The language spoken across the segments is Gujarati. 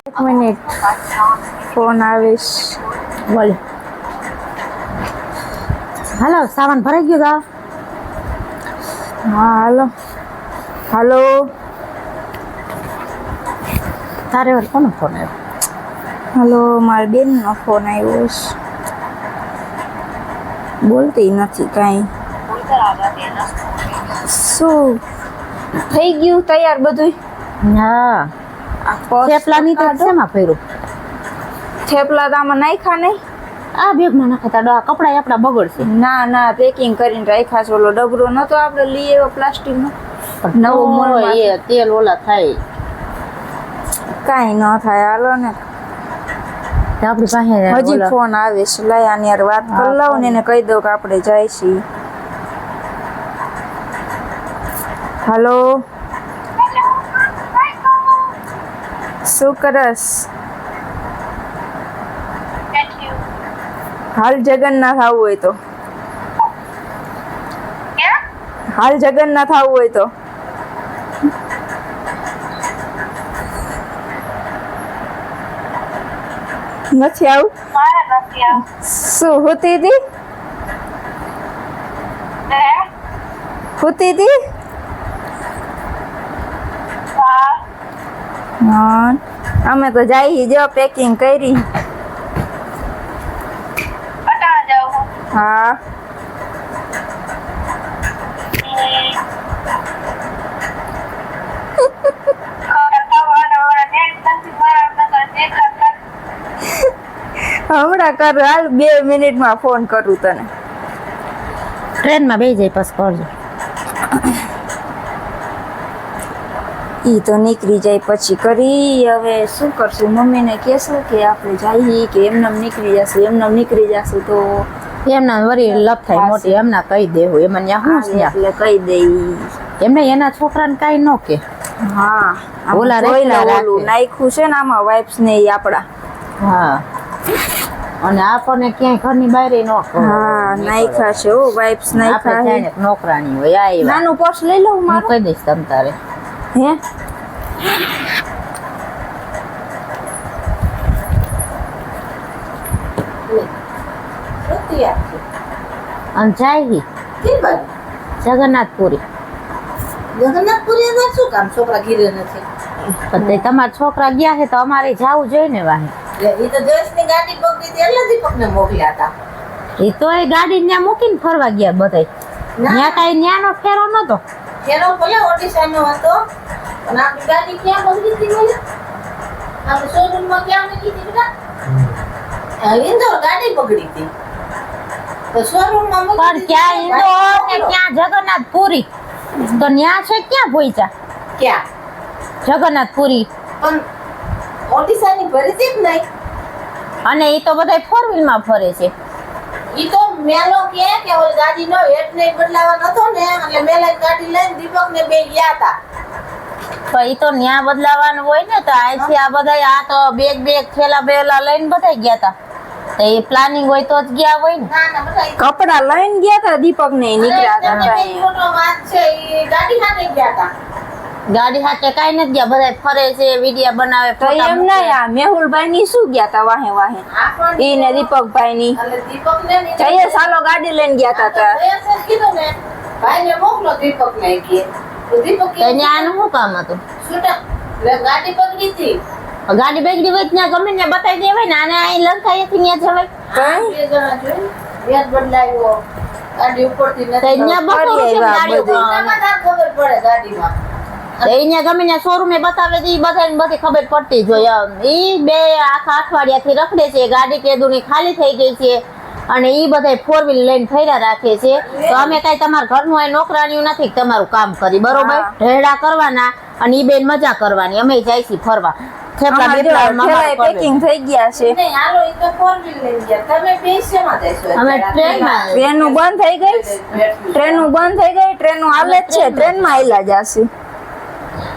એક મિનિટ ફોન આવીશ. બોલ. હાલો, સામાન ભરાઈ ગયો તા? હા હાલો. હાલો. તારે વળી કોનો ફોન આવ્યો? હાલો, મારી બેનનો ફોન આવ્યો છે. બોલતી નથી કાંઈ. શું થઈ ગયું તૈયાર બધું? હા. થેપલાની તો શેમાં ફેરું? થેપલા તો આમાં નાખ્યા નહીં. આ બેગમાં નાખતા કપડા આપડા બગડશે. ના ના, પેકિંગ કરીને રાખ્યા છે. ઓલો ડબરો નતો આપણે લઈ આવ્યો પ્લાસ્ટિકનો નવો મોલમાં. એ તેલ ઓલા થાય. કાંઈ ન થાય, હાલો ને. આપણી પાસે હજી ફોન આવે છે. લઈ આની યાર વાત કરી લઉં ને એને કહી દઉં કે આપણે જાય છીએ. હાલો, શું કરસ? હાલ જગન્નાથ આવવું હોય તો. હાલ જગન્નાથ આવવું હોય તો. નથી આવું? શું હોતી હતી? હોતી હતી? હા, અમે તો જઈ જો પેકિંગ કરી. હા. હમણાં કરું, હાલ 2 મિનિટમાં ફોન કરું તને. ટ્રેનમાં બેસી જાય પછી કરજો. ઈ તો નીકળી જાય પછી કરી. હવે શું કરશું? મમ્મીને કહેશું કે આપણે જઈએ કે એમને નીકળી જશું? એમને નીકળી જશું તો એમના વરી લપ થાય મોટી. એમના કહી દેવું એમાં ન્યા શું એટલે કહી દઈ. એમને એના છોકરાને કાંઈ ન કે. હા, ઓલા ઓલું નાખ્યું છે ને આમાં વાઇપ્સ ને ઈ આપડા. હા, અને આપણને ક્યાંય ઘરની બહાર ન હા નાખ્યા છે. ઓ વાઇપ્સ નાખ્યા છે. નોકરાની હોય આ નાનું પર્સ લઈ લઉં હું મારું? કહી દઈશ તમ તારે. હે અને જાય જગન્નાથપુરી. જગન્નાથપુરી અંદર શું કામ? છોકરા ઘીરે નથી. પણ તમારા છોકરા ગયા છે તો અમારે જવું જોઈએ ને વાહે. એ તો દેશની ગાડી પકડી હતી એટલે દીપકને મોકલ્યા હતા. એ તો એ ગાડી ત્યાં મૂકીને ફરવા ગયા બધાય. ત્યાં કાંઈ ન્યાનો ફેરો નતો. ફેરો ભલે ઓડિશાનો હતો પણ આપણી ગાડી ક્યાં પકડી હતી બોલે? આપણે શોરૂમમાં ક્યાં મૂકી હતી બેટા? ઇન્દોર ગાડી પકડી હતી તો શોરૂમમાં પણ મૂકી ક્યાં ઇન્દોર ને ક્યાં જગન્નાથપુરી? તો ન્યા છે ક્યાં પહોંચ્યા ક્યાં જગન્નાથપુરી? પણ ઓડિશાની ભરી જ નહીં. અને એ તો બધા 4-wheelમાં ફરે છે. ઈ તો મેલો કે ઓલી ગાડીનો હેડ નહીં બદલાવાનો હતો ને એટલે મેલે ગાડી લઈને દીપકને બે ગયા હતા. તો એ તો ન્યા બદલાવાનું હોય ને તો અહીંથી આ બધા આ તો બેગ થેલા બેલા લઈને બધા ગયા હતા. તો એ પ્લાનિંગ હોય તો જ ગયા હોય ને. ના બધા કપડા લઈને ગયા હતા દીપક ને નીકળ્યા હતા. મોટો વાત છે ઈ ગાડી સાથે ગયા હતા. ગાડી સાથે કાંઈ નથી ગયા. બધા ફરે છે, વિડિયા બનાવે, તો એમ નહીં, આ મેહુલભાઈ ની શું ગયા હતા વાહે વાહે? ઈ ને દીપકભાઈ ની એટલે દીપકને જઈએ સાલો ગાડી લઈને ગયા હતા. કીધું ને ભાઈને મોકલો દીપકને કે તો દીપક તો ન્યાનું શું કામ હતું? છૂટા ગાડી પકડી હતી. ગાડી બેગડી હોય ત્યાં ગમે ને બતાવી દેવાય ને. આને અહીં લંકાયેથી ત્યાં જવાય. બે જણા જોઈ વેદ બદલાવ્યો ગાડી ઉપરથી તો નથી અહીંયા બતાવો કેમ ગાડી ઉપર? ખબર પડે ગાડીમાં. તો અહીંયા ગમે ત્યાં શોરૂમે બતાવે તો ઈ બધાને બધી ખબર પડતી જ હોય. ઈ બે આખા અઠવાડિયાથી રખડે છે. ગાડી કેદુની ખાલી થઈ ગઈ છે અને ઈ બધા 4-wheel લઈને ફર્યા રાખે છે. તો અમે કઈ તમારા ઘરનું આ નોકરાણીયું નથી કે તમારું કામ કરી બરોબર. ઢેડા કરવાના અને ઈ બેન મજા કરવાની. અમે જાય છીએ ફરવા. થેપલા પેકિંગ થઈ ગયા છે. નહીં હાલો ઈ તો 4-wheel લઈને ગયા. તમે બે શેમાં જઈશો? અમે ટ્રેનમાં. ટ્રેનું બંધ થઈ ગઈ. ટ્રેનું બંધ થઈ ગઈ. ટ્રેનું હાલે જ છે. ટ્રેનમાં આયલા જશે.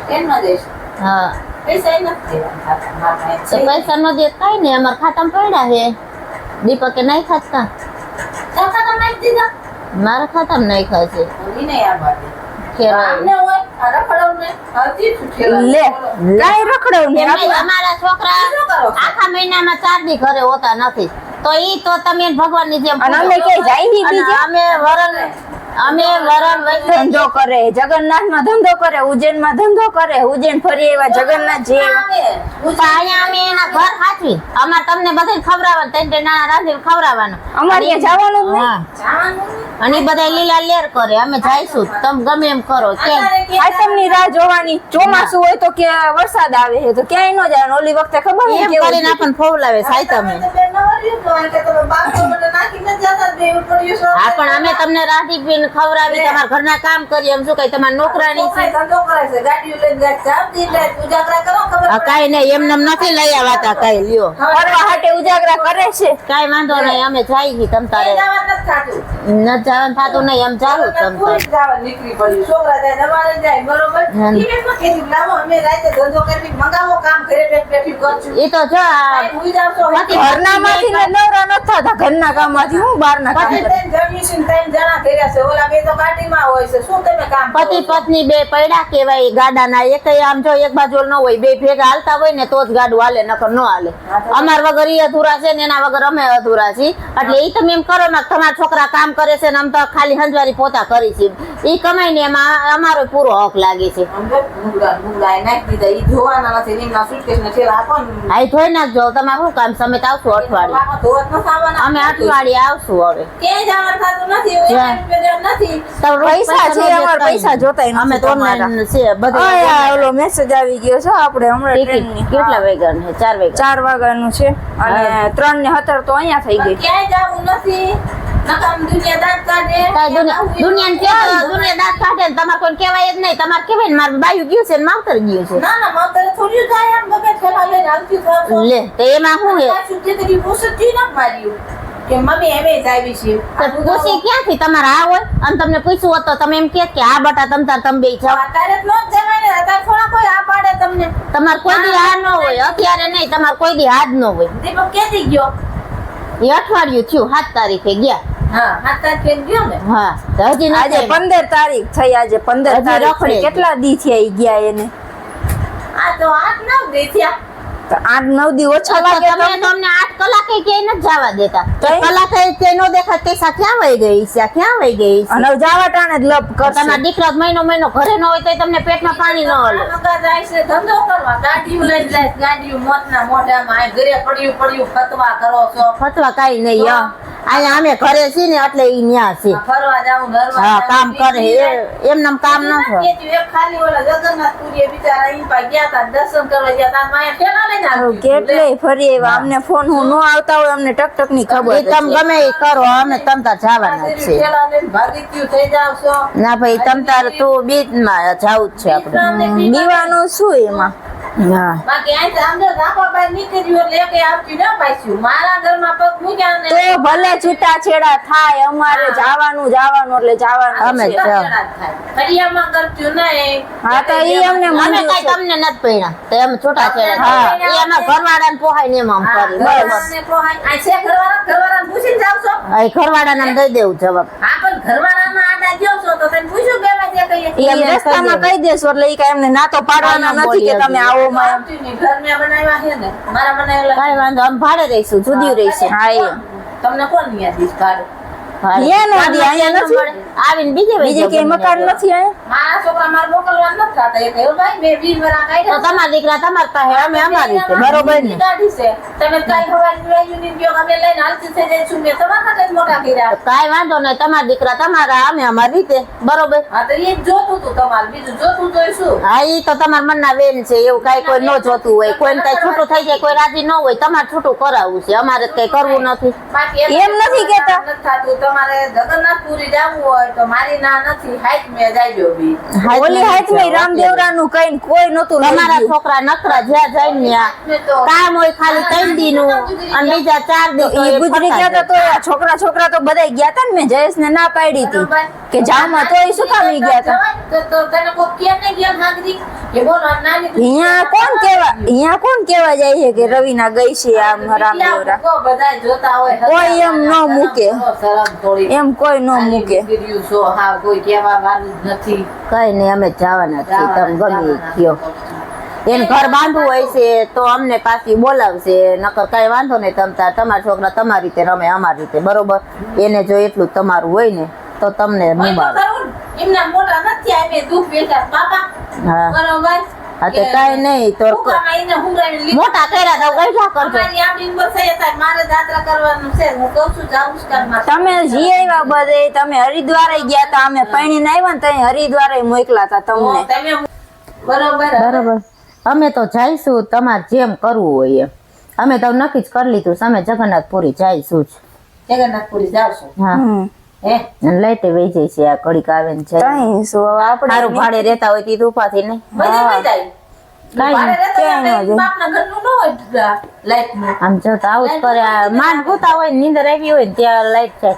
ટ્રેનમાં જઈશો? હા પૈસા નથી દેવાના. તો પૈસા નો દે કાંઈ નહીં. અમારા ખાતામાં પડ્યા છે. દીપકે નહીં ખાતા. કાકા તમે નાખી દીધા? મારા ખાતામાં નહીં ખાય છે. ઈ નહીં આ બાજુ. ખેરાય. આમને હોય આ રખડવું ને હજી છૂટેલા લે કાંઈ રખડવું નહીં એમ નહીં, આપણે. અમારા છોકરા શું કરો છો? આખા મહિનામાં 4 દી ઘરે હોતા નથી તો ઈ તો તમે ભગવાનની જેમ અને પૂજો. અમે ક્યાંય જાય નહીં અને બીજે? અમે વરણ વૈષ્ણવ ધંધો કરે જગન્નાથમાં ધંધો કરે ઉજ્જૈનમાં ધંધો કરે ઉજ્જૈન ફરી એવા જગન્નાથજી એવા. તો અહીંયા અમે એના ઘર હાચવી અમારે તમને બધાને ખવડાવવાનું ત્રણ નાના રાંધીને ખવડાવવાનું અમારે ત્યાં જવાનું જ નહીં. હા જવાનું નહીં. અને ઈ બધા લીલા લેર કરે અમે જઈશું તમે ગમે એમ કરો કે અત્યારે કે આઈટમની રાહ જોવાની ચોમાસું હોય તો કે વરસાદ આવે છે તો ક્યાંય ન જાય ઓલી વખતે ખબર ને એમ કેવું કરીને આપણને ફોવલાવે સાયતમે તમે તો બેન નવર્યું તો કે તમે બાપો મને નાખીને જ જતા જ બે પડ્યું છો. હા પણ અમે તમને રાંધી પીને ખવડાવી તમારા ઘરના કામ કરીએ એમ શું કઈ તમારા નોકરાની છે ધંધો કરે છે ગાડીઓ લઈને જાય ચાપતી એટલે ઉજાગરા કરો ખબર આ કાંઈ નહીં એમને નથી લઈ આવાતા કાંઈ લ્યો ફરવા હાટે ઉજાગરા કરે છે. કાંઈ વાંધો નહીં અમે જાય છીએ તમ તારે જવાનું નથી થાતું. ન જવાનું થતું નહીં એમ ચાલુ તમ પૂરી તારે જ જવાનું નીકળી પડ્યું. છોકરા જાય દવાને જાય બરોબર હા. ઈ બેન માં કીધું લાવો અમે રાતે ધંધો કરી મંગાવો કામ ઘરે બેઠી કરશું. એ તો જો આ સાહેબ, હુઈ જાવ છો. પતિ- ઘરનામાંથી ને નવરા નથી થતા ઘરના કામમાંથી હું બહારના કામ પછી કરું. ત્રણ જણ્યું છે ને ત્રણ જણા કર્યા છે. ઓલા બે તો ગાડીમાં હોય છે. શું તમે કામ કરો પતિ છો? પત્ની બે પૈડા કેવાય ગાડાના એકય આમ જો એક બાજુ ન હોય બે ભેગા હાલતા હોય ને તો જ ગાડું હાલે નકર ન હાલે અમાર વગર ઈ અધૂરા છે ને એના વગર અમે અધૂરા છીએ એટલે ઈ તમે એમ કરો ને તમારા છોકરા કામ કરે છે ને આમ તો ખાલી હંજવારી પોતા કરી છે ઈ કમાઈ ને એમાં અમારો પૂરો હક લાગે છે અમને મુગડા એ નાખી દીધા. ઈ જોવાના નથી. એમના suitcase ને થેલા આપો ને. આ ધોઈ નાખજો તમારે શું કામ છે? અમે તો આવશું અઠવાડિયે બાપા ધોવત નથી આવવાના. અમે અઠવાડિયે આવશું હવે ક્યાંય જવાનું થતું નથી. એવું જ્યાં. એક રૂપિયા નથી. તો પૈસા છે ન અમારે દેતા પૈસા જોતાય નથી અમે તો તમારા. online છે બધે આ ઓલો મેસેજ આવી ગયો છે આપણે હમણાં ટ્રેનની. કેટલા વાગ્યાનું છે 4 વાગ્યા 4 વાગ્યાનું છે અને 3:17 તો અહીંયા થઈ ગઈ. ક્યાંય જવું નથી. નકામ દુનિયા દાંત કાઢે. કાંઈ દુનિયા દાંત કાઢે ને તમારે કોઈ કહેવાય જ નહીં તમારે કહેવાય ને મારું બાયું ગયું છે ને માવતર ગયું છે ના ના માવતરે થોડું જાય આમ ગમે થેલા લઈને હાલતી થાશો. લે તો એમાં શું છે પાછું તે કદી પૂછતી ન માર્યું કે મમ્મી એમે જ આવી છે. તો પૂછી ક્યાંથી તમારે આ હોય અને તમને પૂછ્યું હોત તો તમે એમ કહે કે આ બટા તમે બે જાઓ અત્યારે જ ન જવાય ને. અત્યારે થોડા કોઈ આ પાડે તમને. તમારે કોઈ દી આ ન હોય અત્યારે નહીં તમારે કોઈ દી હાથ ન હોય દીપક કેદી ગયો? એ અઠવાડિયું થયું 7 તારીખે ગયા હા 7 તારીખે ગયો ને. હા તો હજી આજે નથી 15 તારીખ થઈ આજે 15 હજી તારીખ થઈ. રખડે. કેટલા દી થયા ઈ ગયા એને આ તો 8-9 દી થયા. તો 8-9 દી ઓછા તો લાગે તમે તમને? તો અમને 8 કલાકે ક્યાંય નથી જવા દેતા તઈ? કલાકે તે નો દેખાય પૈસા ક્યાં વહી ગઈ છે ક્યાં વહી ગઈ છે અને હવે જાવા ટાણે જ લપ કરશે. તમારા દીકરા મહિનો ઘરે ન હોય તો તમને પેટમાં પાણી ન હલે મગા જાય છે ધંધો કરવા. ગાડીઓ લઈને જાય છે. ગાડીઓ મોતના મોઢામાં. આ ઘરે પડ્યું ફતવા કરો છો. ફતવા કાઈ નહીં અહીંયા અમે ઘરે છીએ ને એટલે ઈ ન્યા છે ફરવા જાવું નરવા હા જાવું, કામ કરે બીજી એમ નામ કામ ન થાય કેતી એક ખાલી ઓલા જગન્નાથપુરીએ બિચારા અહીં પા ગયા તા દર્શન કરવા ગયા તા. માયા ઠેલા લઈને આવી. કેટલે ફરી એવા અમને ફોન હું ન આવતા હોય અમને ટક ની એ ખબર તમે ગમે એ કરો અમે તમ તાર જવાના જ છે ઠેલા લઈને ભાગી ગયું થઈ જાવ છો. ના ભાઈ તમ તાર તું બીજમાં જાવું જ છે આપણે દીવાનું શું એમાં હા બાકી અહીં તો અંદર ધાપા બહાર નીકળ્યું એટલે એકે આવતી ન પાછું. મારા ઘરમાં પગ મૂક્યા ને તો ભલે છૂટા છેડા થાય અમારે જવાનું એટલે જવાનું અમે છે. જાવ. ફરિયામાં કરતું નહીં. હા તો ઈ અમને અમે મંજૂર કઈ છે. તમને નથી પૈણા તો એમ છૂટા છેડા હા. થાય. એ અમારા ઘરવાળાને પોહાય ને એમ આમ હા, કરી બસ ઘરવાળાને પોહાય. આ છે ઘરવાળાને પૂછીને જાવ છો? આ ઘરવાળાને દઈ દેવું જવાબ હા, પણ ઘરવાળાના આડા ગયો છો તો તમે પૂછ્યું કે એમાં જે કહીએ? ઈ એમને રસ્તામાં કહી કહી દેશો એટલે ઈ કાંઈ એમને ના તો પાડવાના કાંઈ ન નથી કે બોલી તમે આવો માં એમ. આવતું નહીં. ઘર મેં બનાવ્યા છે ને. મારા બનાવેલા કઈ વાંધો અમે ભાડે રહીશું જુદી રહીશું હા, એમ. તમને કોણ ન્યા દીશ ભાડે? ભાડે. અહીંયા નથી, અહીંયા નથી. આવીને બીજે બીજે વહી કઈ જાવ મકાન ગમે નથી અહીંયા? મારા છોકરા મારે મોકલવા નથી થતા. એ કહ્યું ભાઈ મેં 20 વરા તો કાઢ્યા. તમારા દીકરા તમારી પાસે અમે અમારી રીતે બરોબર ને કાઢી છે. તમે કાલ સવારે જોયું નહીં ગયો અમે લઈને હાલતી થઈ જઈશું. મેં તમારા માટે જ મોટા કર્યા. કાઈ વાંધો નહીં તમારા દીકરા તમારા અમે અમારી રીતે બરોબર હા, તો એ જ જોતું હતું તમારે. બીજું જોતું તો શું? હા ઈ તો તમારા મનના વેન છે એવું કાઈ કોઈ ન જોતું હોય કોઈને કઈ છૂટું થઈ જાય કોઈ રાજી ન હોય તમારે છૂટું કરાવવું છે અમારે તો કઈ કરવું નથી બાકી એમ નથી કહેતા. નથી થાતું. તમારે જગન્નાથપુરી જવું હોય તો મારી ના નથી. હાઈટ મેં જાજો બી. ઓલી હાથમાં રામદેવરાનું કઈ કોઈ નતું લઈ તમારા ગયું. છોકરા નકરા જ્યાં જઈને ત્યાં કામ હોય ખાલી 3 દીનું અને બીજા 4 દી તો ઈ એ ગુજરી ગયા તા તો આ છોકરા તો બધા ગયા તા ને મેં જયેશને ના પાડી હતી કે જામાં તો ઈ શું કામ ઈ ગયા તા તો તને કોઈ કેમ નહીં ગયા નાગરિક કે બોલો આ નાની અહીંયા કોણ કેવા જાય છે કે રવિના ગઈ છે આમ રામદેવરા બધા જોતા હોય કોઈ એમ ન મૂકે. શરમ થોડી એમ કોઈ ન મૂકે. દીકરીઓ સો હા કોઈ કહેવા વાળું જ નથી. કઈ નહીં અમે જવાના છીએ તમે ગમે એ કયો એને ઘર બાંધવું હોય છે તો અમને પાછી બોલાવશે નકર કઈ વાંધો નહીં તમારા છોકરા તમારી રીતે રમે અમારી રીતે બરોબર એને જો એટલું તમારું હોય ને તો તમને મુબારક. એમના મોટા નથી આવે દુઃખ વેઠા બાપા હા બરોબર હા તો કઈ નહીં તો હુકામાં એને હુંગરાવીને લીધા. મોટા કર્યા તો ગઈઠા કરજો અમારી આપણી ઉંમર થઈ હતા, મારે જાત્રા કરવાનું છે. હું કહું છું જાઉં જ કરવા. તમે જી આવ્યા બધે તમે હરિદ્વારે ગયા તા અમે પૈણીને આવ્યા ને ત્યાં હરિદ્વારે મોકલા તા તમને તમે બરોબર બરોબર અમે તો જઈશું તમારે જેમ કરવું હોય એમ અમે તો નક્કી જ કરી લીધું છે, અમે જગન્નાથપુરી જઈશું જ જગન્નાથપુરી જાવશું હા હે અને લઈટે વહી જાય છે આ ઘડીક આવે ને જાય કઈ શું હવે આપણે સારું ભાડે રહેતા હોય તી ઉપાથી નહીં બધે વહી જાય. કાંઈ ભાડે રહેતા ક્યાંય હોય ન તો જાય. બાપના ઘરનું ન હોય લાઈટનું. આમ જો તો આવું જ કરે આ માંડ હોતા હોય ને નીંદર આવી હોય ને ત્યાં લાઈટ જાય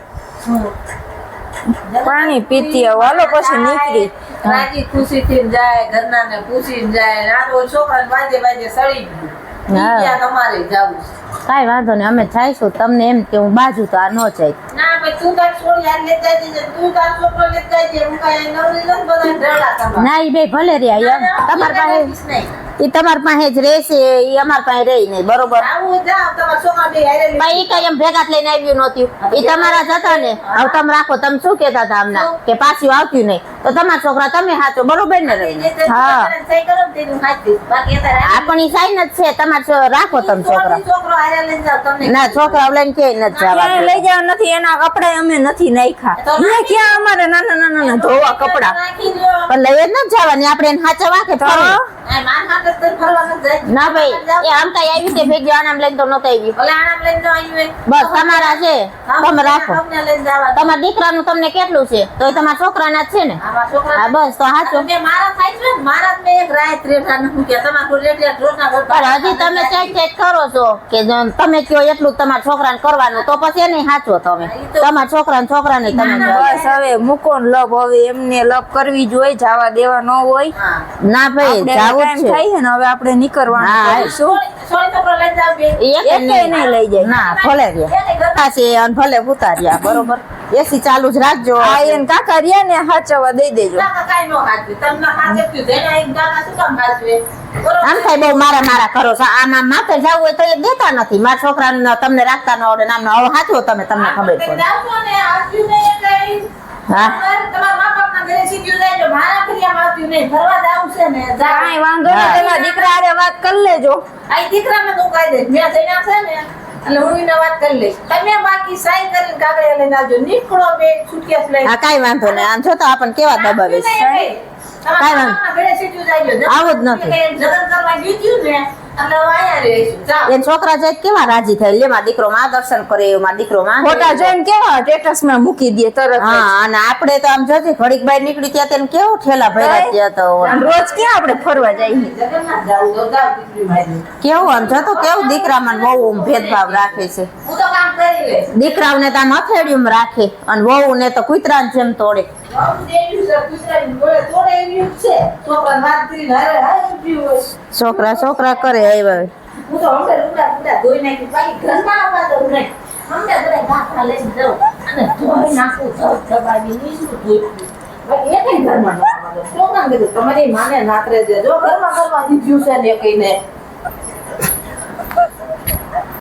પાણી પીતી આવો. હાલો પછી નીકળી રાજી ખુશી થી જાય, ઘરના ને પૂછી જાય. નાનો છોકરા વાજે વાજે સળી ગયું. હા. ઈ ક્યાં તમારે જાવું છે? કાંઈ વાંધો નહીં અમે જઈશું તમને એમ કે હું બાજુ તો આ ન જાય ના ભાઈ તું તાર છોડી યાર લેત જાય છે, તું તાર છોકરો લેત જાય છે. હું કાંઈ નવરી નથી, બધા ઢળા તમારા. ના ઈ બે ભલે રહ્યા એમ તમારા પાસે ઈ તમારા પાસે જ રહેશે ઈ અમારા પાસે રહી નહીં બરોબર આવું જાવ તમારા છોકરા બે હારે લઈ. ભાઈ ઈ કઈ એમ ભેગા થઈને આવ્યું નહોતું ઈ તમારા જ હતા ને હવે તમે રાખો તમે શું કહેતા હતા હમણાં કે પાછું આવતું નહીં તો તમારા છોકરા તમે સાચો બરોબર ને રહી હા સહી કરો ને તેનું હાચી. બાકી અત્યારે આ પણ ઈ સાઈન જ છે તમારે રાખો તમે છોકરા છોકરો હારે લઈને જાવ તમને. ના છોકરા લઈને ક્યાંય નથી ક્યાંય જવા લઈ જવા નથી. એના કપડા અમે નથી નાખ્યા. અહીંયા ક્યાં અમારે નાના ધોવા કપડા નાખી લ્યો. પણ લઈ જ નથી જવાની આપણે એને સાચવવા કે ફરવા? આ માર હાથે તો ફરવા નથી જાય. ના ભાઈ એ આમ કઈ આવી તે ભેગી આનામ લઈને તો નહોતી આવી ભલે આણામ લઈને જાવ અહીં. બસ તમારા છે તમે રાખો અમને લઈને જવા. તમારા દીકરાનું તમને કેટલું છે તો એ તમારા છોકરાના જ છે ને આવા છોકરા હા બસ તો સાચું મેં મારા થાય છે ને, મારા જ મેં એક રાત રેઠા નથી કે તમારે કોઈ રેઠિયા ઢોરના ઘર પણ હજી તમે ચેક કરો છો કે જો તમે કયો એટલું તમારા છોકરાને કરવાનું તો પછી એને સાચો તમે તમારા છોકરાને તમે બસ હવે મૂકો ને લપ. હવે એમને લપ કરવી જોઈએ, જવા દેવા ન હોય. હા. ના ભાઈ આપણે જાવું time જ છે થાય છે ને હવે આપણે નીકળવાનું હા. કરીશું. સોરી છોકરો લઈને જાવ બે. એકે નહીં લઈ જાય. ના ભલે રહ્યા છે અને ભલે ઉતાર્યા બરોબર એસી ચાલુ જ રાખજો આ એને કાકા રહ્યા ને હાચવા દઈ દેજો. કાકા કાંઈ ન હાચવે. તમને હાચવ્યું છે. એના એક કાકા શું કામ હાચવે? બરોબર? આમ થાય બહુ મારા કરો છો આમાં માથે જવું હોય તો એ દેતા નથી મારા છોકરાને તમને રાખતા ન આવડે નામ હવે હાચવો તમે તમને ખબર તમે પડે જાઓ છો ને, હાચવ્યું નહીં એટલે હા. તમારા મા બાપના ઘરે સીધું જાય. મારા ફરિયામાં હાચવ્યું નહીં. ફરવા જાવું છે ને, જાઓ. કાંઈ વાંધો નહીં. હા. તમારા દીકરા હારે વાત કરી લેજો. આ દીકરાને તો કહી દઈશ. મેં જઈને છે ને એટલે હું એને વાત કરી લઈશ. તમે બાકી સાઈ કરીને કાગળિયા લઈને આવજો. નીકળો બે સુટકેસ લઈને. હા કાંઈ વાંધો નહીં આમ જો તો આપણને કેવા દબાવીશ કાંઈ વાંધો. આવું જ નથી. એ છોકરા જાય કેવા રાજી થાય લે મારા દીકરો માં દર્શન કરે મારા દીકરો માં ફોટા જોઈને કેવા સ્ટેટસ માં મૂકી દે તરત જ. હા અને આપણે તો આમ જોજે ઘડીક બહાર નીકળી ત્યાં તેને કેવો ઠેલા ભર્યા ત્યાં તો આમ રોજ ક્યાં આપણે ફરવા જઈએ? કેવું આમ જો તો કેવું દીકરામાં ને વહુ ભેદભાવ રાખે છે દીકરાઓને તો આમ હથેળીમાં રાખે અને વહુ ને તો કૂતરાની જેમ તોડે છોકરા કરે આવ્યા તમારી માને નાતરે દેજો ઘરમાં દીધું છે ને કઈને